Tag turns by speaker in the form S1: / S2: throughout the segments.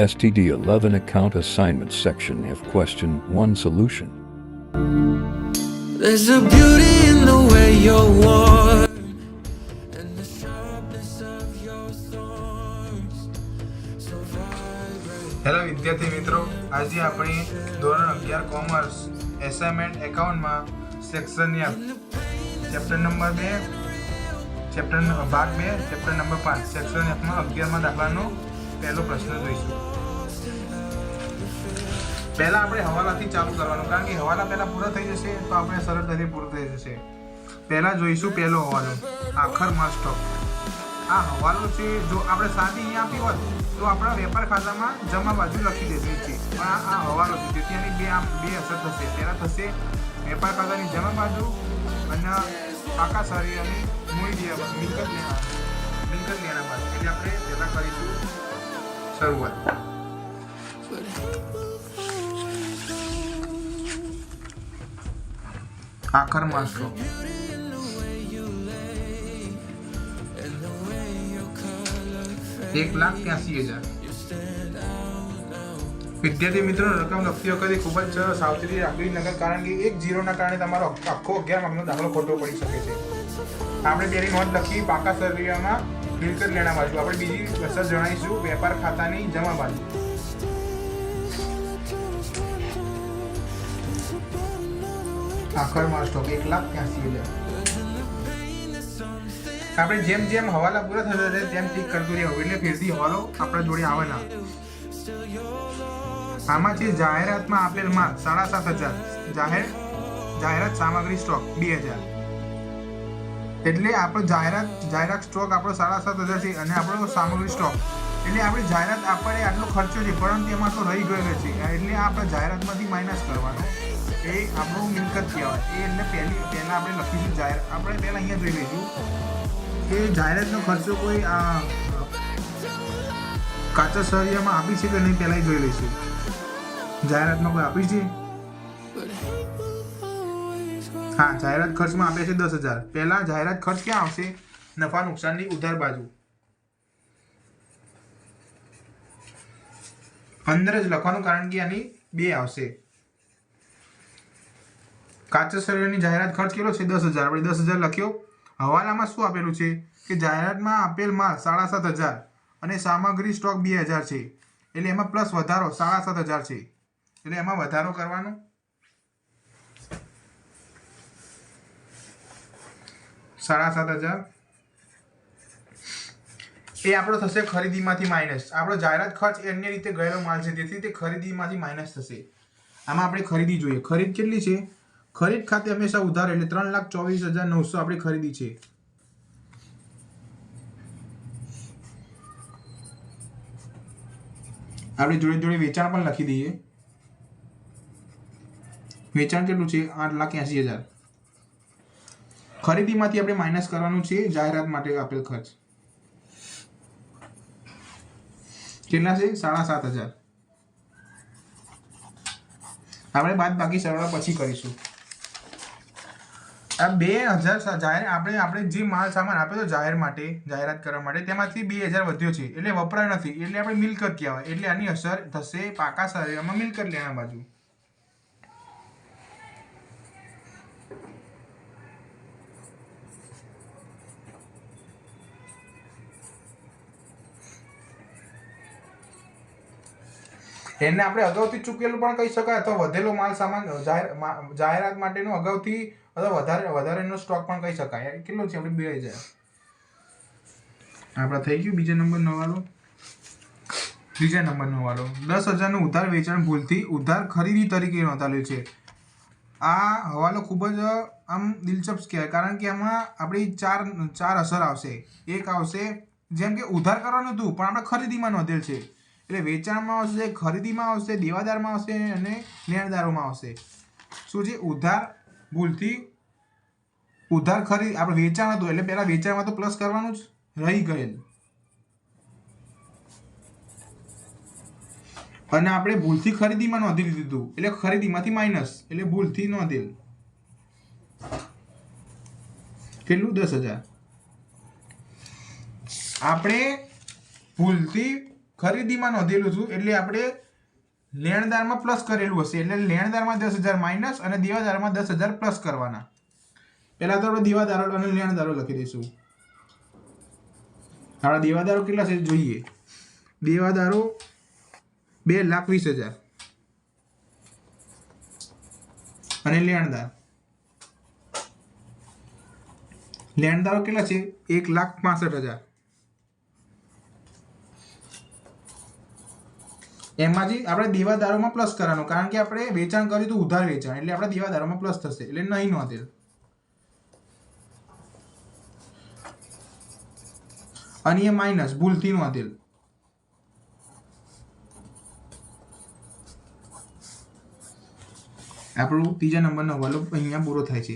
S1: STD11 account assignment section if question 1 solution.
S2: There's a beauty in the way you're warm and the sharpness of your thorns so vibrant.
S3: Hello વિદ્યાર્થી મિત્રો, આજે આપણે ધોરણ 11 commerce assignment એકાઉન્ટમાં section F chapter number 2 ભાગ 2 chapter number 5 section F માં 11માં દાખલાનો પહેલો પ્રશ્ન જોઈશું. પહેલા આપણે હવાલાથી ચાલુ કરવાનું, કારણ કે હવાલા પહેલા પૂરા થઈ જશે તો આપણે સરળતાથી પૂરું થઈ જશે. પહેલા જોઈશું પહેલો હવાલો, આખર માલ સ્ટોક. આ હવાલો છે, જો આપણે સાદી અહીંયા આપી હોત તો આપણા વેપાર ખાતામાં જમા બાજુ લખી દેવી છે, પણ આ હવાલો છે જેથી આની બે અસર થશે. પહેલા થશે વેપાર ખાતાની જમા બાજુ અને પાકા સરિયાની મૂડી મિલકત લેના બાજુ. એટલે આપણે પહેલા કરીશું શરૂઆત. આખર માલ સ્ટોક 1,83,000. વિદ્યાર્થી મિત્રો, રકમ લખતી વખતે ખૂબ જ સાવચેતી રાખવી, નકર કારણ કે એક ઝીરોના કારણે તમારો આખો 11 માર્કનો દાખલો ખોટો પડી શકે છે. આપણે પહેલી નોંધ લખી પાકા સરિયામાં મિલકત લેણા બાજુ. આપણે બીજી અસર જણાવીશું વેપાર ખાતાની જમા બાજુ. આખર માલ સ્ટોક 1,83,000. આપણે જેમ જેમ હવાલા પૂરા થતા જાય તેમ ટીક કરતું રહેવું, એટલે ફેરથી હવાલો આપણા જોડે આવે ના. આમાં છે જાહેરાતમાં આપેલ માલ 7,500, જાહેરાત સામગ્રી સ્ટોક 2,000. એટલે આપણો જાહેરાત સ્ટોક આપણો 7,500 છે અને આપણો સામગ્રી સ્ટોક એટલે આપણી જાહેરાત આપણે આટલો ખર્ચો છે પરંતુ એમાં તો રહી ગયેલો છે, એટલે આપણે જાહેરાતમાંથી માઇનસ કરવાનો. એ આપણું મિલકત કહેવાય. એ એટલે પહેલા આપણે લખીશું જાહેરાત. આપણે પહેલા અહીંયા જોઈ લઈશું કે જાહેરાતનો ખર્ચો કોઈ કાચા સરિયામાં આપી છે કે નહીં, પહેલા જોઈ લઈશું. જાહેરાતમાં કોઈ આપી છે? હા, જાહેરાત ખર્ચમાં આપે છે 10,000. પહેલા જાહેરાત ખર્ચ ક્યાં આવશે? નફા નુકસાનની ઉધાર બાજુ. અંદર જ લખવાનું, કારણ કે આની 2 આવશે. કાચા સરિયાની જાહેરાત ખર્ચ કેટલો છે? 10,000. આપણે 10,000 લખ્યો. હવાલામાં શું આપેલું છે કે જાહેરાતમાં આપેલ માલ 7,500 અને સામગ્રી સ્ટોક 2,000 છે, એટલે એમાં પ્લસ વધારો 7,500 છે, એટલે એમાં વધારો કરવાનો. $7,500 એ આપણો થશે ખરીદીમાંથી માઇનસ. આપણો જાહેરાત ખર્ચ અન્ય રીતે ગયેલો માલ છે, તેથી તે ખરીદીમાંથી માઇનસ થશે. આમાં આપણે ખરીદી જોઈએ. ખરીદ કેટલી છે? ખરીદ ખાતે હંમેશા ઉધાર, એટલે 3,24,900 આપણે ખરીદી છે. આપણે જોડે જોડે વેચાણ પણ લખી દઈએ. વેચાણ કેટલું છે? 8,80,000. ખરીદીમાંથી આપણે માઇનસ કરવાનું છે જાહેરાત માટે આપેલ ખર્ચ. કેટલા છે? 7,500. આપણે બાદ બાકી સરળ પછી કરીશું. આ 2,000 જાહેર આપણે જે માલ સામાન આપ્યો તો જાહેરાત કરવા માટે, તેમાંથી 2,000 વધ્યો છે, એટલે વપરાય નથી, એટલે આપણે મિલકત કહેવાય. એટલે આની અસર થશે પાકા સરિયામાં મિલકત લેના બાજુ. એને આપણે અગાઉથી ચૂકેલું પણ કહી શકાય, અથવા વધેલો માલ સામાન જાહેરાત માટેનો અગાઉથી અથવા વધારેનો સ્ટોક પણ કહી શકાય. કેટલો છે? આપણે 2,000. આપણે થઈ ગયું. બીજા નંબરનો હવાલો 10,000નું ઉધાર વેચાણ ભૂલથી ઉધાર ખરીદી તરીકે નોંધાયેલું છે. આ હવાલો ખૂબ જ આમ દિલચસ્પ કહેવાય, કારણ કે આમાં આપણી ચાર અસર આવશે. એક આવશે જેમ કે ઉધાર કરવાનું હતું પણ આપણે ખરીદીમાં નોંધેલ છે, એટલે વેચાણમાં આવશે, ખરીદીમાં આવશે, દેવાદારમાં આવશે અને લેણદારોમાં આવશે. શું છે? ઉધાર ભૂલથી ઉધાર ખરીદ આપણે વેચાણ હતું, એટલે પહેલા વેચાણમાં તો પ્લસ કરવાનું જ રહી ગયેલ, અને આપણે ભૂલથી ખરીદીમાં નોંધી લીધું હતું, એટલે ખરીદીમાંથી માઇનસ, એટલે ભૂલથી નોંધેલ. કેટલું? 10,000. આપણે ભૂલથી ખરીદીમાં નોંધેલું છું એટલે આપણે લેણદારમાં પ્લસ કરેલું હશે એટલે લેણદારમાં 10,000 માઇનસ અને દેવાદારમાં 10,000 પ્લસ કરવાના. પહેલા તો આપણે દેવાદારો અને લેણદારો લખી દઈશું. આપણા દેવાદારો કેટલા છે જોઈએ. દેવાદારો 2,20,000 અને લેણદારો કેટલા છે 1,65,000. એમાંથી આપણે દેવાદારોમાં પ્લસ કરવાનું કારણ કે આપણે વેચાણ કર્યું તો ઉધાર વેચાણ એટલે આપણે દેવાદારોમાં પ્લસ થશે એટલે નહીં નોંધેલ. અને એ માઇનસ ભૂલથી નોંધેલ. આપણું ત્રીજા નંબરનો હવાલો અહીંયા પૂરો થાય છે.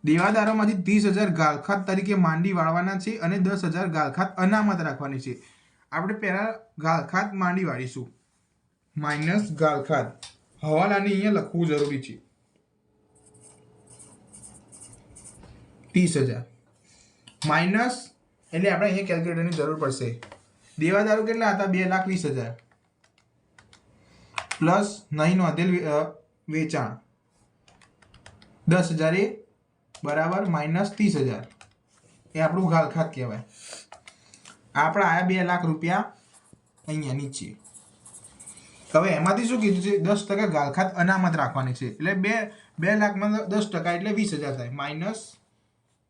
S3: દેવાદારોમાંથી 30,000 ગાલખાત તરીકે માંડી વાળવાના છે અને 10,000 ગાલખાત અનામત રાખવાની છે. આપણે પહેલા ગાલખાત માંડી વાળીશું માઇનસ ગાલખાત હવાલાને અહીંયા લખવું જરૂરી છે. 30,000 માઇનસ એટલે આપણે અહીંયા કેલ્ક્યુલેટરની જરૂર પડશે. દેવાદારો કેટલા હતા 2,20,000 પ્લસ નહીં નોંધેલ વેચાણ 10,000 એ બરાબર માઇનસ 30,000 એ આપણું ગાલખાત કહેવાય. આપણા આયા 2 લાખ રૂપિયા અહીંયા નીચે. હવે એમાંથી શું કીધું છે 10% ગાલખાત અનામત રાખવાની છે એટલે 2 લાખમાં 10% એટલે 20,000 થાય માઇનસ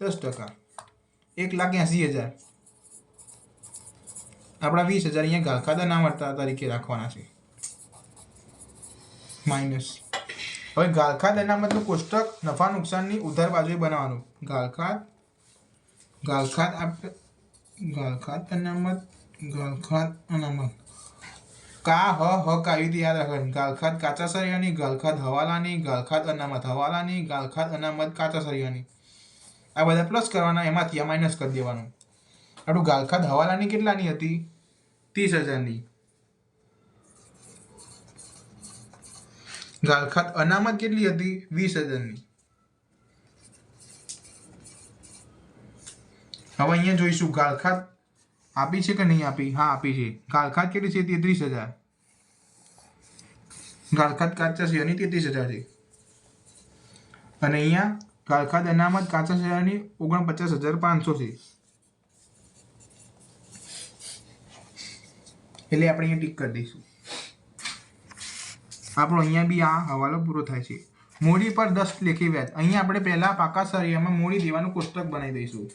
S3: 10% 1,80,000 આપણા 20,000 અહીંયા ગાલખાત અનામત તરીકે રાખવાના છે માઇનસ. હવે ગાલખાત અનામતનું કોષ્ટક નફા નુકસાનની ઉધાર બાજુએ બનાવવાનું. ગાલખાત અનામત કા હ આવી રીતે યાદ રાખવાની. ગાલખાત કાચા સળિયાની, ગાલખાત હવાલાની, ગાલખાત અનામત હવાલાની, ગાલખાત અનામત કાચા સળિયાની. આ બધા પ્લસ કરવાના એમાંથી આ માઇનસ કરી દેવાનું. આપણું ગાલખાત હવાલાની કેટલાની હતી 30,000ની. ગાલખાત અનામત કેટલી હતી 20,000ની. હવે અહીંયા જોઈશું ગાલખાત આપી છે કે નહીં આપી. હા આપી છે. ગાલખાત કેટલી છે 33,000. ગાલખાત કાચા શેરની 33,000 છે અને અહીંયા ગાલખાત અનામત કાચા શેરની 49,500 છે એટલે આપણે અહીંયા ટીક કરી દઈશું. આપણો અહીંયા બી આ હવાલો પૂરો થાય છે. મૂડી પર 10 લેખે વ્યાજ. અહીંયા આપણે પહેલા પાકા સળિયામાં મૂડી દેવાનું કોષ્ટક બનાવી દઈશું.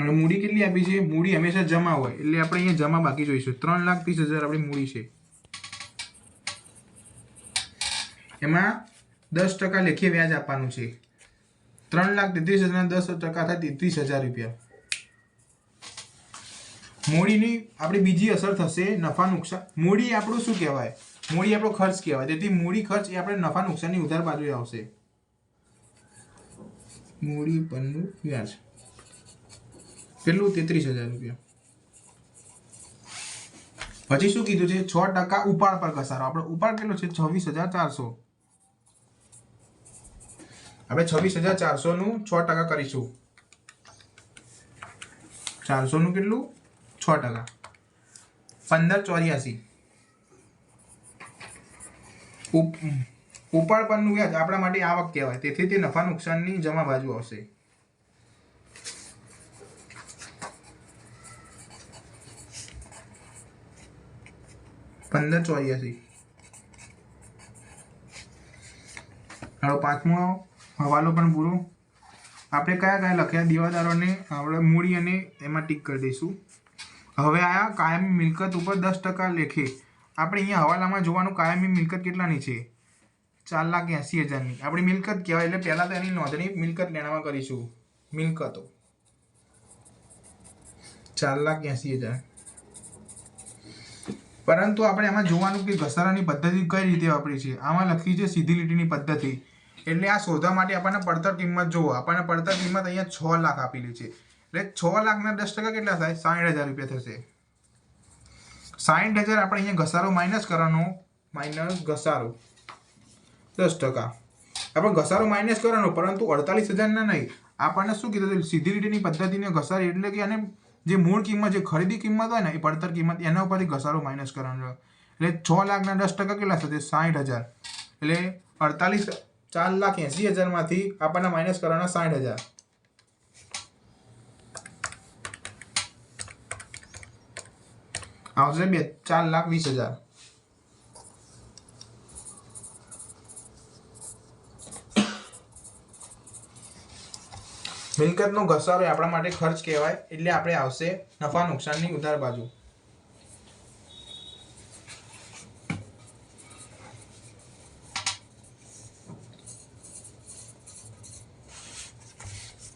S3: અને મૂડી કેટલી આપી છે મૂડી હંમેશા જમા હોય એટલે આપણે અહીંયા જમા બાકી જોઈશું. 3,30,000 આપણી મૂડી છે. એમાં 10% લેખે વ્યાજ આપવાનું છે. 3,33,000 10% થાય 33,000 રૂપિયા. મૂડીની આપણી બીજી અસર થશે નફા નુકસાન. મૂડી આપણું શું કહેવાય મૂડી આપણો ખર્ચ કહેવાય. તેથી મૂડી ખર્ચ એ આપણે નફા નુકસાનની ઉધાર બાજુએ આવશે. મૂડી પરનું વ્યાજ કેટલું 33,000 રૂપિયા. પછી શું કીધું છે 6% ઉપાડ પર ઘસારો. આપણો ઉપાડ કેટલો છે 26,400. આપણે 26,400 નું 6% કરીશું. 400 નું કેટલું 6%. 15,84. ઉપાડ પરનું વ્યાજ આપણા માટે આવક કહેવાય. તેથી તે નફા નુકસાનની જમા બાજુ આવશે. હાલો પાંચમો હવાલો પણ પૂરો. આપણે કયા લખ્યા દેવાદારોને આપણે મૂડી અને એમાં ટીક કરી દઈશું. હવે આ કાયમી મિલકત ઉપર 10% લેખે. આપણે અહીંયા હવાલામાં જોવાનું કાયમી મિલકત કેટલાની છે 4,80,000ની. આપણી મિલકત કહેવાય એટલે પહેલાં તો એની નોંધણી મિલકત લેણામાં કરીશું. મિલકતો 4,80,000. પરંતુ આપણે આમાં જોવાનું કે ઘસારાની પદ્ધતિ કઈ રીતે વાપરી છે. આમાં લખી છે સીધી લીટીની પદ્ધતિ. એટલે આ શોધવા માટે આપણને પડતર કિંમત જોવો. આપણને પડતર કિંમત અહીંયા 6 લાખ આપેલી છે એટલે 6 લાખના 10% કેટલા થાય 60,000 રૂપિયા થશે. 60,000 આપણે અહીંયા ઘસારો માઇનસ કરવાનો. માઇનસ ઘસારો 10%. આપણે ઘસારો માઇનસ કરવાનો, પરંતુ 48,000 નહીં. આપણને શું કીધું? સીધી લીટીની પદ્ધતિને ઘસારી એટલે કે આને જે મૂળ કિંમત, જે ખરીદી કિંમત હોય ને, એ પડતર કિંમત, એના ઉપરથી ઘસારો માઇનસ કરવાનો. એટલે 6 લાખના 10% કેટલા થશે? 60,000. એટલે 4,80,000માંથી આપણને માઇનસ કરવાના 60,000. આવશે 4,20,000. મિલકતનો ઘસારો આપણા માટે ખર્ચ કહેવાય, એટલે આપણે આવશે નફા નુકસાનની ઉધાર બાજુ.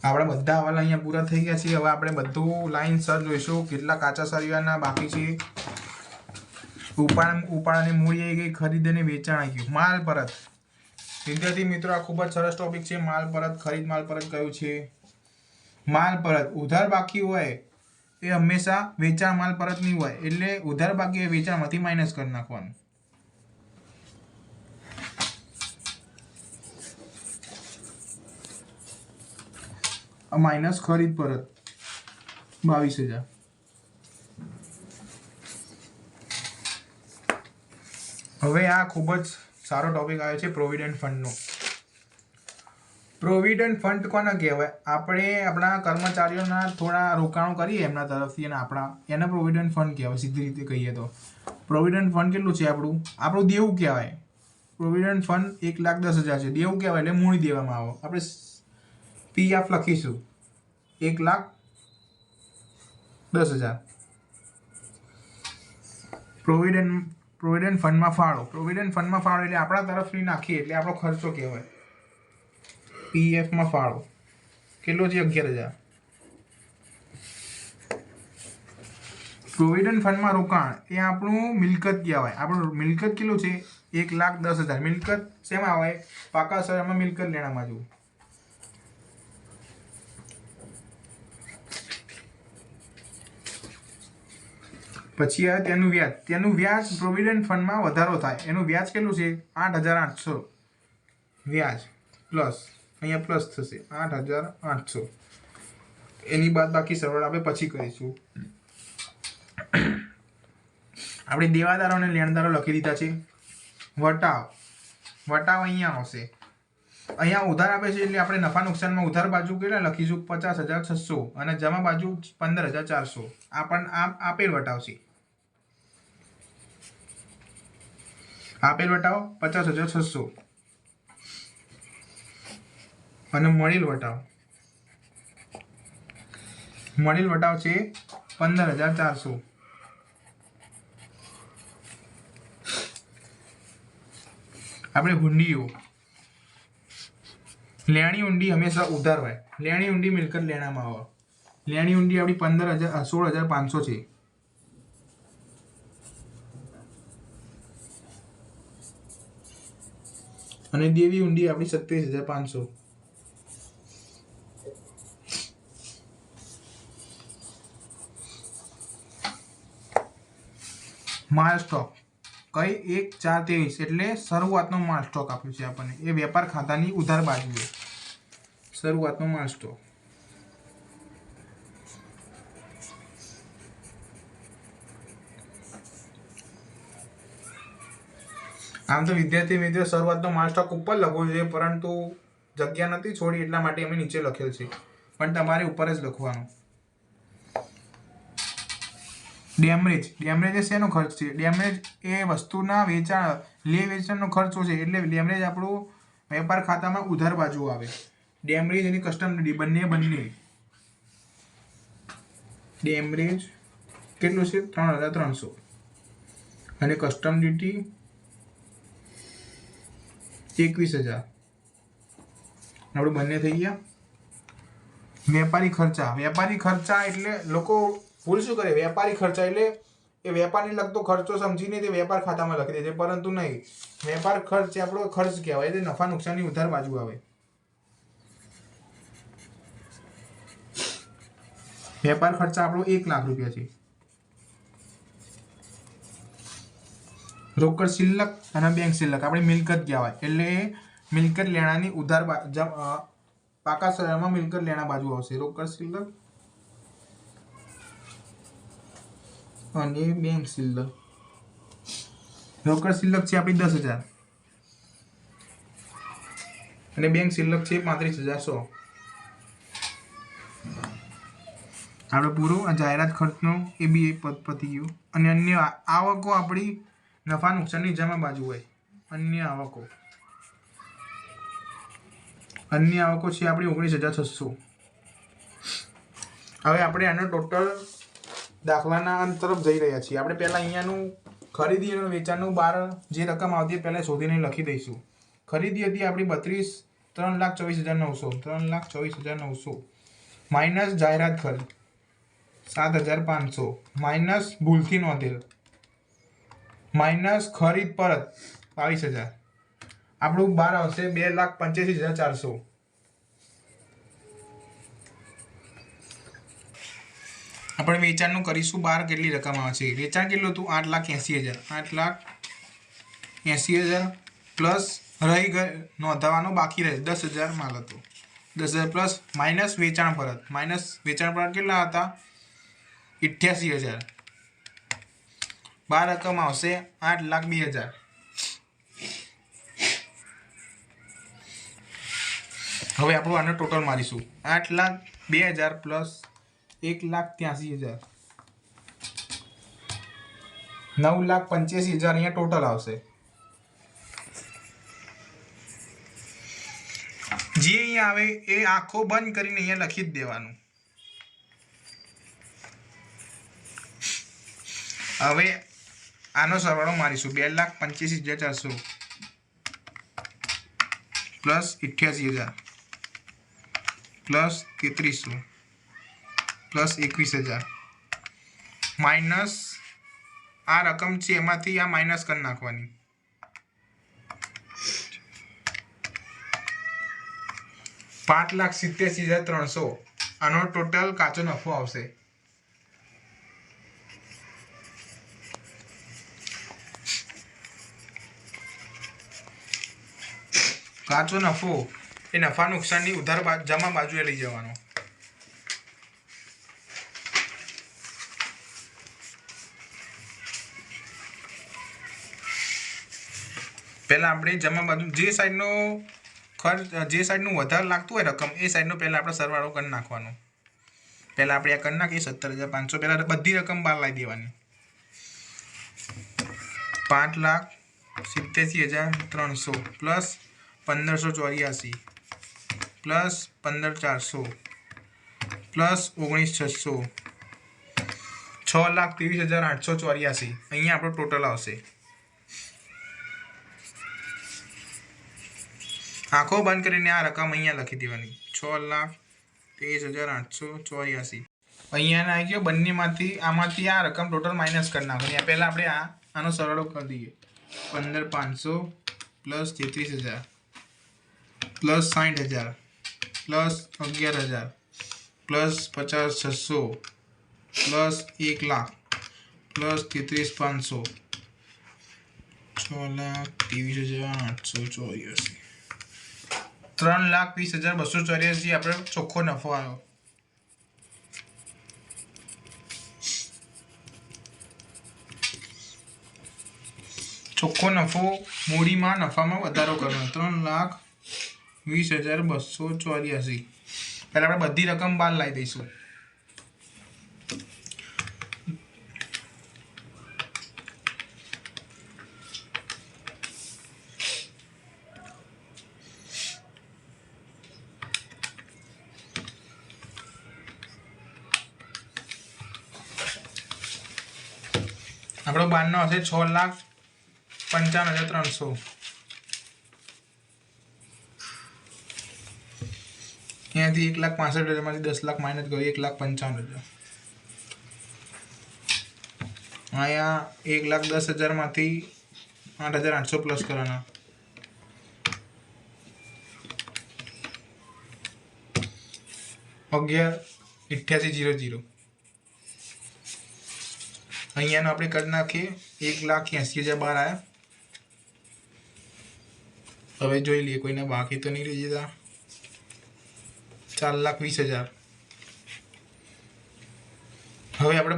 S3: આપણે બધા હવાલા અહીંયા પૂરા થઈ ગયા છે. હવે આપણે બધું લાઈન સર જોઈશું. કેટલા કાચા સળિયાના બાકી છે. ઉપાડ અને મૂડી આવી ગઈ, ખરીદ અને વેચાણ આવી ગયું. માલ પરત. વિદ્યાર્થી મિત્રો, આ ખૂબ જ સરસ ટોપિક છે. માલ પરત, ખરીદ માલ પરત કયું છે? માલ પરત. ઉધાર બાકી હોય એ હંમેશા વેચાણ માલ પરત નહીં હોય, એટલે ઉધાર બાકી હોય વેચાણમાંથી માઇનસ કરી નાખવાનું. માઇનસ ખરીદ પરત 22,000. હવે આ ખૂબ જ સારો ટોપિક આવ્યો છે પ્રોવિડન્ટ ફંડનો. પ્રોવિડન્ટ ફંડ કોને કહેવાય? આપણે આપણા કર્મચારીઓના થોડા રોકાણો કરીએ એમના તરફથી, અને એને પ્રોવિડન્ટ ફંડ કહેવાય. સીધી રીતે કહીએ તો પ્રોવિડન્ટ ફંડ કેટલું છે? આપણું દેવું કહેવાય. પ્રોવિડન્ટ ફંડ 1,10,000 છે. દેવું કહેવાય એટલે મૂડી દેવામાં આવે. આપણે PF લખીશું 1,10,000. પ્રોવિડન્ટ ફંડમાં ફાળો. પ્રોવિડન્ટ ફંડમાં ફાળો એટલે આપણા તરફથી નાખીએ એટલે આપણો ખર્ચો કહેવાય. PFમાં ફાળો કેટલો છે? 11,000. પ્રોવિડન્ટ ફંડમાં રોકાણ એ આપણું મિલકત કહેવાય. આપણું મિલકત કેટલું છે? 1,10,000. મિલકત શેમાં આવે? પાકા શેરમાં મિલકત લેણામાં જવું. પછી આવે તેનું વ્યાજ. તેનું વ્યાજ પ્રોવિડન્ટ ફંડમાં વધારો થાય. એનું વ્યાજ કેટલું છે? 8,800 વ્યાજ પ્લસ, અહીંયા પ્લસ થશે 8,800. એની બાદ બાકી સરળ આપણે પછી કરીશું. આપણે દેવાદારો અને લેણદારો લખી દીધા છે. વટાવ અહીંયા આવશે. અહીંયા ઉધાર આપે છે એટલે આપણે નફા નુકસાનમાં ઉધાર બાજુ કેટલા લખીશું? 50,600 અને જમા બાજુ 15,400. આપેલ વટાવ છે. આપેલ વટાવ 50,600 અને મળેલ વટાવ છે 15,400. આપણે હુંડીઓ. લેણી ઊંડી હંમેશા ઉધાર હોય. લેણી ઊંડી મિલકત લેણામાં આવે. લેણી ઊંડી આપણી 16,500 છે. અને દેવી ઊંડી આપણી 27,500. માલ સ્ટોક કઈ 1,4,23 એટલે શરૂઆતનો માલ સ્ટોક આપ્યું છે આપણને. એ વેપાર ખાતાની ઉધાર બાજુએ શરૂઆતનો માલ સ્ટોક. આમ તો વિદ્યાર્થી મિત્રો શરૂઆતનો માલ સ્ટોક ઉપર લખવો જોઈએ, પરંતુ જગ્યા નથી છોડી એટલા માટે અમે નીચે લખેલ છે, પણ તમારે ઉપર જ લખવાનું. ડેમરેજ એ શેનો ખર્ચ છે? ડેમરેજ એ વસ્તુના વેચાણનો ખર્ચો છે, એટલે ડેમરેજ આપણું વેપાર ખાતામાં ઉધાર બાજુ આવે. ડેમરેજ અને કસ્ટમ ડ્યુટી બંને. ડેમરેજ કેટલું છે? 3,300 અને કસ્ટમ ડ્યુટી 21,000. આપણે બંને થઈ ગયા. વેપારી ખર્ચા એટલે લોકો ભૂલ શું કરે? વેપારી ખર્ચા એટલે એ વેપારને લગતો ખર્ચો સમજીને તે વેપાર ખાતામાં લખી દે છે, પરંતુ નહીં. વેપાર ખર્ચ આપણો ખર્ચ કહેવાય. તે નફા નુકસાનની ઉધાર બાજુ આવે. વેપાર ખર્ચા આપણો 1,00,000 રૂપિયા છે. રોકડ શિલ્લક અને બેંક શિલ્લક આપણી મિલકત કહેવાય. એટલે મિલકત લેણાની ઉધાર પાકા શરણમાં મિલકત લેણા બાજુ આવશે રોકડ શિલ્લક અને બેંક શિલ્લક. રોકડ શિલ્લક છે આપણી 10,000 અને બેંક શિલ્લક છે 35,100. આપણે પૂરો આ જાહેરાત ખર્ચનો એ બી પતી ગયું. અને અન્ય આવકો આપણી નફા નુકસાનની જમા બાજુ હોય. અન્ય આવકો છે આપણી 19,600. હવે આપણે આનો ટોટલ દાખલાના અંત તરફ જઈ રહ્યા છીએ. આપણે પહેલાં અહીંયાનું ખરીદી અને વેચાણનું 12 જે રકમ આવતી પહેલાં શોધીને લખી દઈશું. ખરીદી હતી આપણી 3,24,900 3,24,900 માઇનસ જાહેરાત ખર્ચ 7,500 માઇનસ ભૂલથી નોંધેલ માઇનસ ખરીદ પરત 22,000. આપણું 12 આવશે 2,85,400. આપણે વેચાણનું કરીશું 12 કેટલી રકમ આવે છે. વેચાણ કેટલું હતું 8,80,000 8,80,000 પ્લસ રહી નોંધવાનો બાકી રહે 10,000 માલ હતો 10,000 પ્લસ માઇનસ વેચાણ પરત કેટલા હતા 88,000. 12 રકમ આવશે 8,02,000. હવે આપણું આનો ટોટલ મારીશું 8,02,000 પ્લસ 1,83,000 9,85,000 અહીંયા ટોટલ આવશે. જે અહીંયા આવે એ આખો બંધ કરીને અહીંયા લખી જ દેવાનું. હવે આનો સરવાળો મારીશું 2,85,400 પ્લસ 88,000 પ્લસ 3300 પ્લસ 21,000 માઇનસ આ રકમ છે એમાંથી આ માઇનસ કરી નાખવાની. 5,87,300 આનો ટોટલ કાચો નફો આવશે. કાચો નફો એ નફા નુકસાનની ઉધાર જમા બાજુએ લઈ જવાનો. પહેલા આપણે જમા બાજુ જે સાઈડનો ખર્ચ જે સાઈડનું વધારે લાગતું હોય રકમ એ સાઈડનો પહેલાં આપણે સરવાળો કરી નાખવાનો. પહેલાં આપણે આ કરી નાખીએ 17,500. પહેલાં બધી રકમ બહાર લાવી દેવાની. 5,87,300 પ્લસ 1,584 પ્લસ 15,400 પ્લસ 19,600 6,23,884 અહીંયા આપણો ટોટલ આવશે. આંખો બંધ કરીને આ રકમ અહીંયા લખી દેવાની 6,23,884. અહીંયા આવી ગયો બંનેમાંથી આમાંથી આ રકમ ટોટલ માઇનસ કરી નાખવાની. પહેલાં આપણે આનો સરવાળો કરી દઈએ 15,500 plus 33,000 plus 60,000 plus 11,000 plus 50,600 plus 1,00,000 plus 33,500 6,23,884 3,20,284 આપણે ચોખ્ખો નફો આવ્યો. ચોખ્ખો નફો મૂડીમાં નફામાં વધારો કરવાનો 3,20,284. પહેલાં આપણે બધી રકમ બહાર લાવી દઈશું. આપણો બારનો હશે 6,55,300. અહીંયાથી 1,65,000માંથી 10 લાખ માઇનસ કર્યું 1,55,000. અહીંયા 1,10,000માંથી 8,800 પ્લસ કરવાના. 11,88,00. અહીંયાનો આપણે કરી નાખીએ 1,80,000 બહાર આવ્યા. હવે જોઈ લઈએ કોઈને બાકી તો નહીં રહી જતા. 4,20,000. હવે આપણે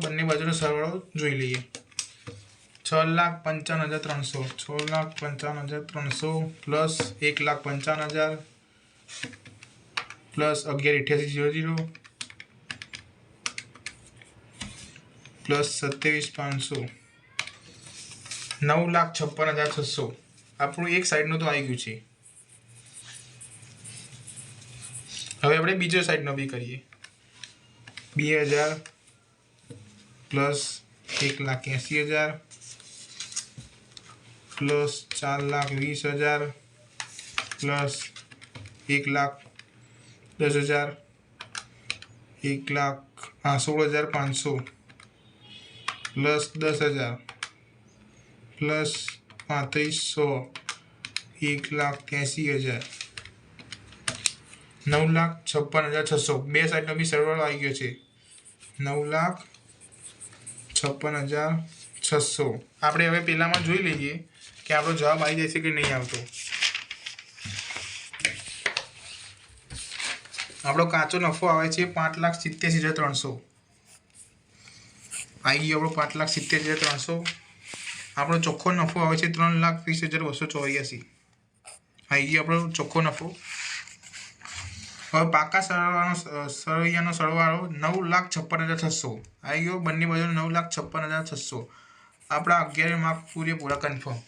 S3: બંને બાજુનો સરવાળો જોઈ લઈએ. 6,55,300 6,55,300 પ્લસ 1,55,000 પ્લસ 11,88,00 પ્લસ 27,500 9,56,600. આપણું એક સાઈડનું તો આવી ગયું છે. હવે આપણે બીજો સાઈડનો બી કરીએ. 2,000 plus 1,80,000 plus 4,20,000 plus 1,10,000 16,500 plus 10,000 plus 3500 1,83,000 9,56,600. બે સાઈડનો બી સરવાળો આવી ગયો છે. 9,56,600. આપણે હવે પેલામાં જોઈ લઈએ કે આપણો જવાબ આવી જશે કે નહીં આવતો. આપણો કાચો નફો આવે છે 5,87,300. આવી ગયો આપણો 5,87,300. આપણો ચોખ્ખો નફો આવે છે 3,20,284. આવી ગયો આપણો ચોખ્ખો નફો. હવે પાકા સરવૈયાનો સરવાળો 9,56,600 આવી ગયો. બંને બાજુ 9,56,600. આપણા 11 માર્ક પૂરેપૂરા કન્ફર્મ.